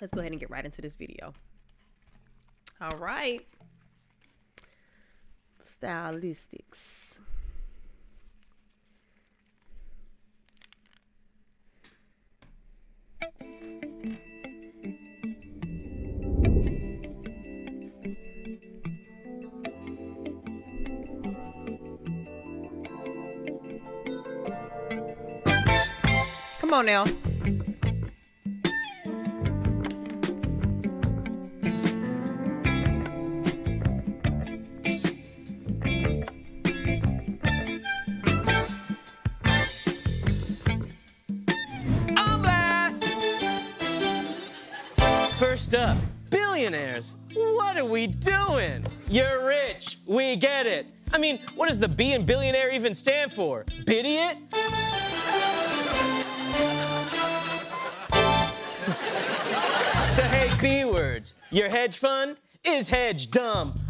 let's go ahead and get right into this video. All right. Stylistics. Come on now. First up, billionaires. What are we doing? You're rich. We get it. I mean, what does the B in billionaire even stand for? Bidiot? So hey, B words. Your hedge fund is hedge dumb.